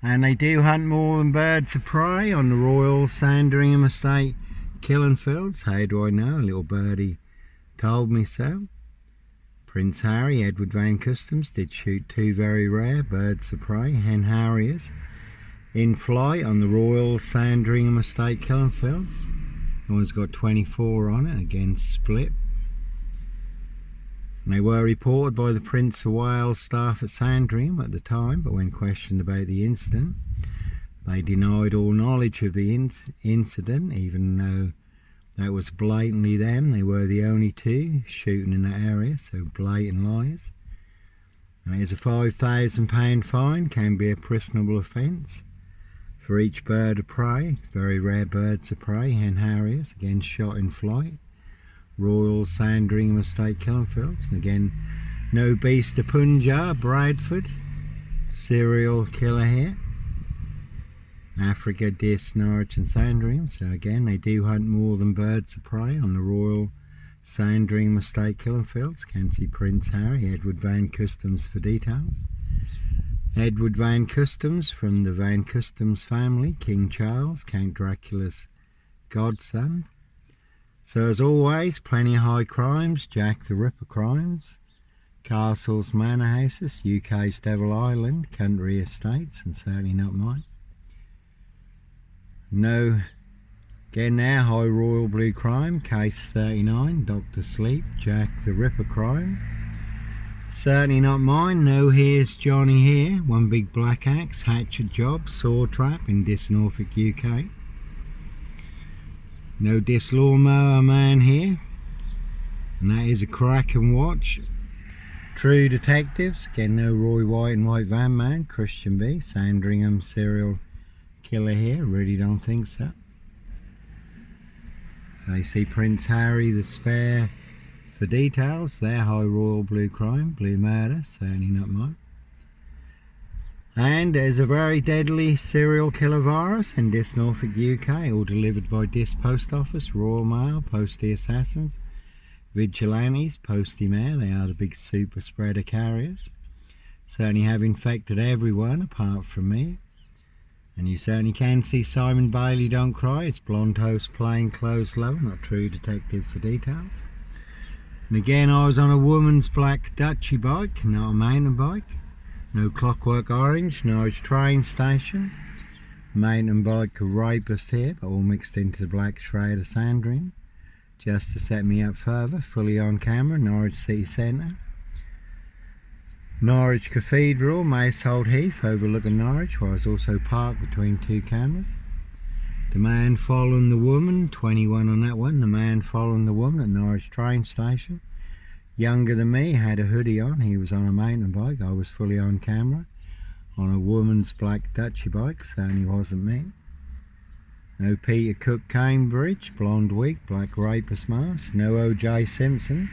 And they do hunt more than birds of prey on the Royal Sandringham estate, killing fields. How do I know? A little birdie told me so. Prince Harry, Edward Van Customs, did shoot 2 very rare birds of prey, hen harriers, in flight on the Royal Sandringham estate, killing fields. That one's got 24 on it, again split. And they were reported by the Prince of Wales staff at Sandringham at the time, but when questioned about the incident, they denied all knowledge of the incident, even though that was blatantly them. They were the only 2 shooting in that area, so blatant lies. And it is a £5,000 fine, can be a prisonable offence for each bird of prey, very rare birds of prey, hen harriers, again shot in flight. Royal Sandringham estate, killing fields. And again, no beast of Punjab, Bradford, serial killer here. Africa, Dis, Norwich and Sandringham. So again, they do hunt more than birds of prey on the Royal Sandringham estate, killing fields. Can see Prince Harry, Edward Van Customs for details. Edward Van Customs from the Van Customs family, King Charles, Count Dracula's godson. So as always, plenty of high crimes, Jack the Ripper crimes, castles, manor houses, UK's Devil Island, country estates, and certainly not mine. No, again now, high royal blue crime, case 39, Dr. Sleep, Jack the Ripper crime. Certainly not mine. No, here's Johnny here, one big black axe, hatchet job, saw trap in Dis, Norfolk, UK. No Dis lawnmower man here, and that is a Rackham watch. True detectives, again no Roy White and White Van Man, Christian B, Sandringham serial killer here, really don't think so. So you see Prince Harry the spare for details, their high royal blue crime, blue murder, certainly not mine. And there's a very deadly serial killer virus in Dis, Norfolk, UK, all delivered by Dis Post Office, Royal Mail, Postie Assassins, Vigilantes, Postie Mail. They are the big super spreader carriers. Certainly have infected everyone apart from me. And you certainly can see Simon Bailey Don't Cry. It's blonde host, plain clothes lover, not true detective for details. And again, I was on a woman's black Dutchy bike, not a mountain bike. No Clockwork Orange, Norwich train station. Mountain bike rapist here, but all mixed into the black shroud of Sandringham. Just to set me up further, fully on camera, Norwich City Centre. Norwich Cathedral, Macehold Heath, overlooking Norwich, where I was also parked between 2 cameras. The man following the woman, 21 on that one. The man following the woman at Norwich train station. Younger than me, had a hoodie on, he was on a mountain bike, I was fully on camera, on a woman's black Dutchy bike, certainly wasn't me. No Peter Cook Cambridge, blonde wig, black rapist mask, no O.J. Simpson,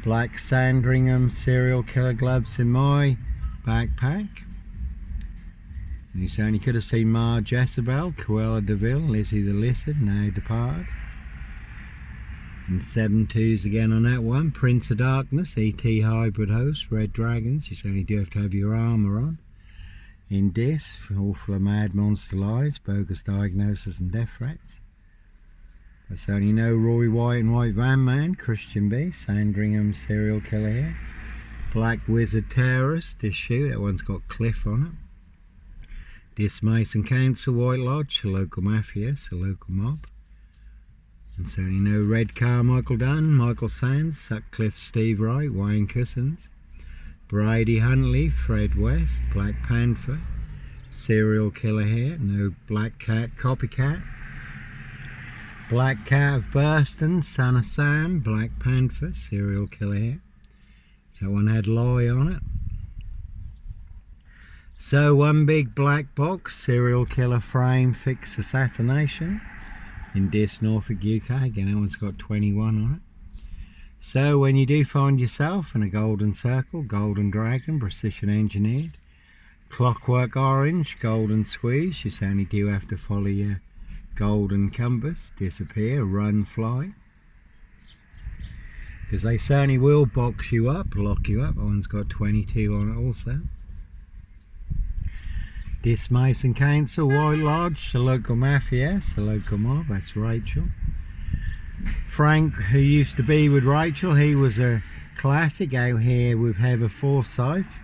black Sandringham serial killer gloves in my backpack. And you certainly could have seen Ma Jezebel, Cruella de Vil, Lizzie the Lizard, now departed. And 7-2s again on that one. Prince of Darkness, E.T. hybrid host, Red Dragons. You certainly do have to have your armour on. In Dis, all full of mad monster lies, bogus diagnosis and death threats. But certainly no Roy White and White Van Man, Christian B, Sandringham serial killer here. Black Wizard terrorist, this shoe, that one's got Cliff on it. Dis Mason Council, White Lodge, a local mafia, a local mob. And certainly no Red Car, Michael Dunn, Michael Sands, Sutcliffe, Steve Wright, Wayne Cousins, Brady Huntley, Fred West, Black Panther, serial killer here, no Black Cat, Copycat, Black Cat of Burston, Son of Sam, Black Panther, serial killer here. So one had lie on it. So one big black box, serial killer frame fix assassination. In Dis, Norfolk, UK, again that one's got 21 on it. So when you do find yourself in a golden circle, golden dragon, precision engineered, Clockwork Orange, golden squeeze, you certainly do have to follow your golden compass, disappear, run, fly. Because they certainly will box you up, lock you up. That one's got 22 on it also. This Mason Council, White Lodge, the local mafia, the local mob, that's Rachel. Frank, who used to be with Rachel, he was a classic out here with Heather Forsyth.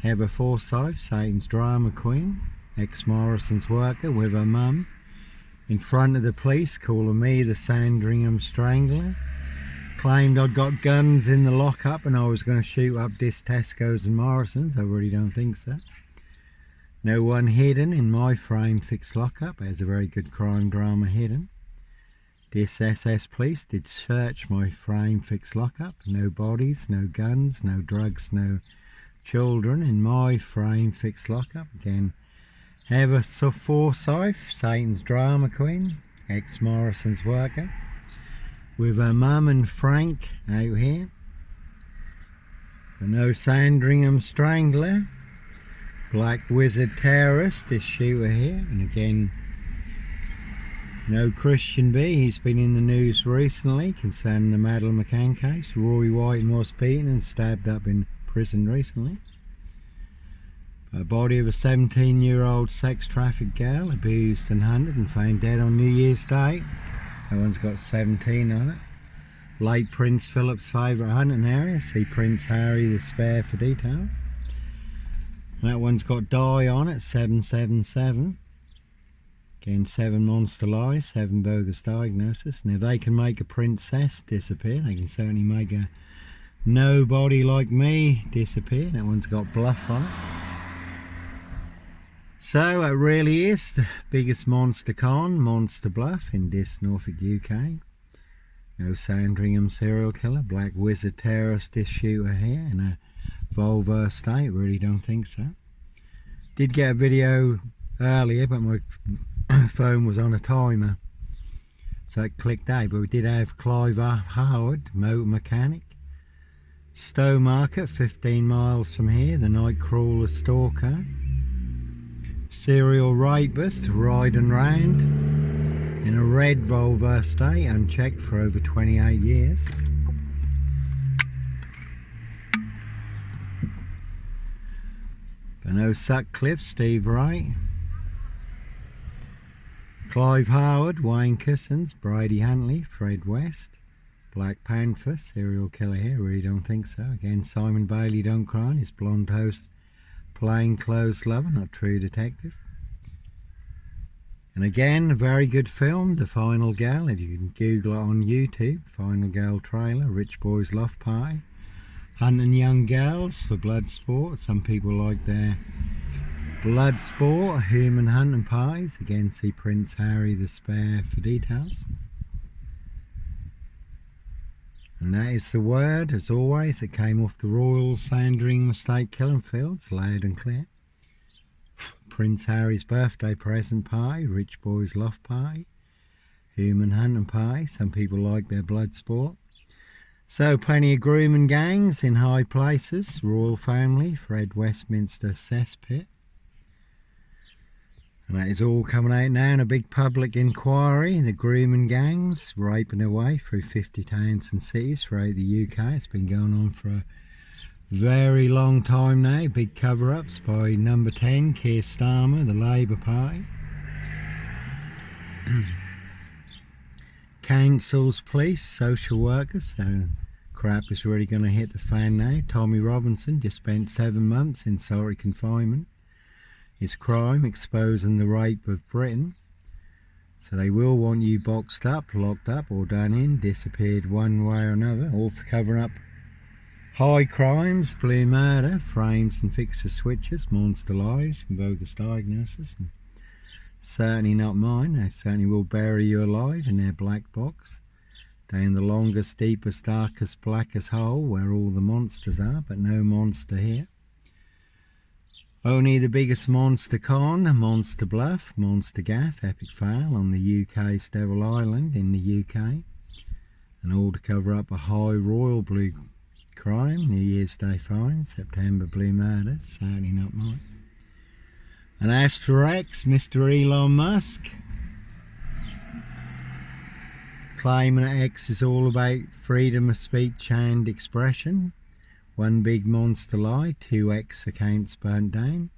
Heather Forsyth, Satan's drama queen, ex-Morrison's worker with her mum, in front of the police calling me the Sandringham Strangler. Claimed I'd got guns in the lockup and I was going to shoot up this Tesco's and Morrison's. I really don't think so. No one hidden in my frame fixed lockup. There's a very good crime drama hidden. This SS police did search my frame fixed lockup. No bodies, no guns, no drugs, no children in my frame fixed lockup. Again, Heather Forsyth, Satan's drama queen, ex-Morrison's worker, with her mum and Frank out here. But no Sandringham Strangler. Black Wizard terrorist, this shooter here. And again, no Christian B. He's been in the news recently concerning the Madeleine McCann case. Roy White was beaten and stabbed up in prison recently. A body of a 17-year-old sex trafficked girl abused and hunted and found dead on New Year's Day. That one's got 17 on it. Late Prince Philip's favourite hunting area. See Prince Harry the Spare for details. That one's got die on it, 777. Again, 7 monster lies, 7 bogus diagnosis. And if they can make a princess disappear, they can certainly make a nobody like me disappear. That one's got bluff on it. So it really is the biggest monster con, Monster Bluff in this Norfolk, UK. No Sandringham serial killer, Black Wizard terrorist, this shooter here in a Volvo state, really don't think so. Did get a video earlier, but my phone was on a timer, so it clicked out. But we did have Clive Howard, motor mechanic. Stowe Market, 15 miles from here, the night crawler stalker. Serial rapist, riding round in a red Volvo estate, unchecked for over 28 years. But no Sutcliffe, Steve Wright. Clive Howard, Wayne Cousins, Brady Huntley, Fred West. Black Panther, serial killer here, really don't think so. Again, Simon Bailey, don't cry, his blonde host, plain clothes lover, not true detective. And again, a very good film, The Final Girl, if you can Google it on YouTube. Final Girl trailer, Rich Boys Loft Party. Hunting young girls for blood sport. Some people like their blood sport. Human hunting parties. Again, see Prince Harry the Spare for details. And that is the word, as always, that came off the Royal Sandringham Estate killing fields, loud and clear. Prince Harry's birthday present party, Rich Boys Loft Party, Human Hunting Party. Some people like their blood sport. So plenty of grooming gangs in high places. Royal family, Fred Westminster cesspit. And that is all coming out now in a big public inquiry. The grooming gangs raping their way through 50 towns and cities throughout the UK. It's been going on for a very long time now. Big cover-ups by number 10, Keir Starmer, the Labour Party. Councils, police, social workers. So crap is really going to hit the fan now. Tommy Robinson just spent 7 months in solitary confinement. His crime, exposing the rape of Britain. So they will want you boxed up, locked up or done in, disappeared one way or another, all for covering up high crimes, blue murder, frames and fixer switches, monster lies and bogus diagnosis. And certainly not mine. They certainly will bury you alive in their black box, down the longest, deepest, darkest, blackest hole where all the monsters are, but no monster here. Only the biggest monster con, Monster Bluff, Monster Gaff, epic fail on the UK's Devil Island in the UK. And all to cover up a high royal blue crime, New Year's Day fine, September blue murder, certainly not mine. And as for X, Mr. Elon Musk, claiming that X is all about freedom of speech and expression. One big monster lie, 2 X accounts burnt down.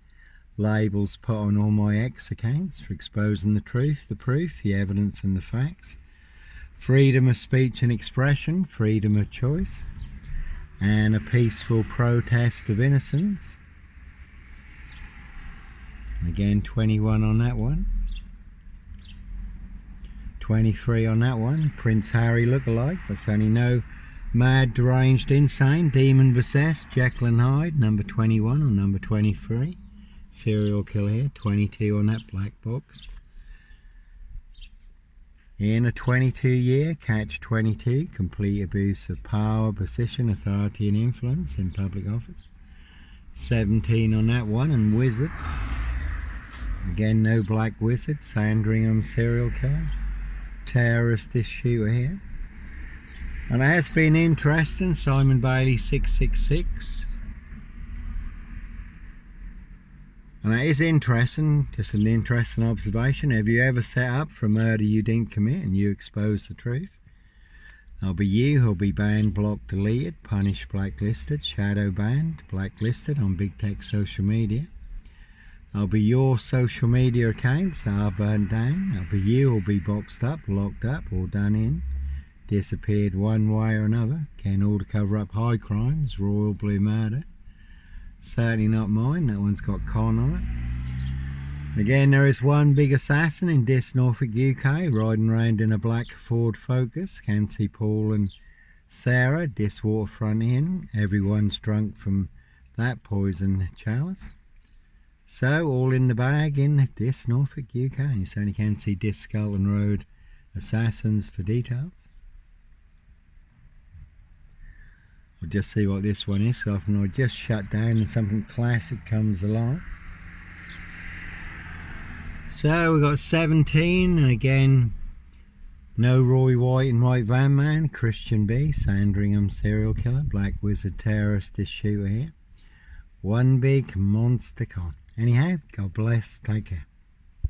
labels put on all my ex accounts for exposing the truth, the proof, the evidence and the facts. Freedom of speech and expression, freedom of choice, and a peaceful protest of innocence. Again, 21 on that one. 23 on that one. Prince Harry lookalike. That's only no mad, deranged, insane, demon possessed, Jekyll and Hyde. Number 21 on number 23. Serial killer here. 22 on that black box. In a 22-year, catch 22, complete abuse of power, position, authority and influence in public office. 17 on that one, and wizard. Again, no black wizard, Sandringham serial killer. Terrorist this shooter here. And it has been interesting, Simon Bailey 666. And it is interesting, just an interesting observation. Have you ever set up for a murder you didn't commit and you expose the truth? There'll be you who'll be banned, blocked, deleted, punished, blacklisted, shadow banned, blacklisted on big tech social media. There'll be your social media accounts that are burnt down. There'll be you who'll be boxed up, locked up or done in, disappeared one way or another. Again, all to cover up high crimes, royal blue murder. Certainly not mine, that one's got con on it. Again, there is one big assassin in Dis, Norfolk, UK, riding around in a black Ford Focus. Can see Paul and Sarah, Dis Waterfront Inn. Everyone's drunk from that poison chalice. So, all in the bag in Dis, Norfolk, UK. You certainly can see Dis, Scoulding Road assassins for details. We'll just see what this one is. So often I just shut down and something classic comes along. So we've got 17, and again, no Roy White and White Van Man, Christian B, Sandringham serial killer, black wizard terrorist this shooter here. One big monster con. Anyhow, God bless, take care.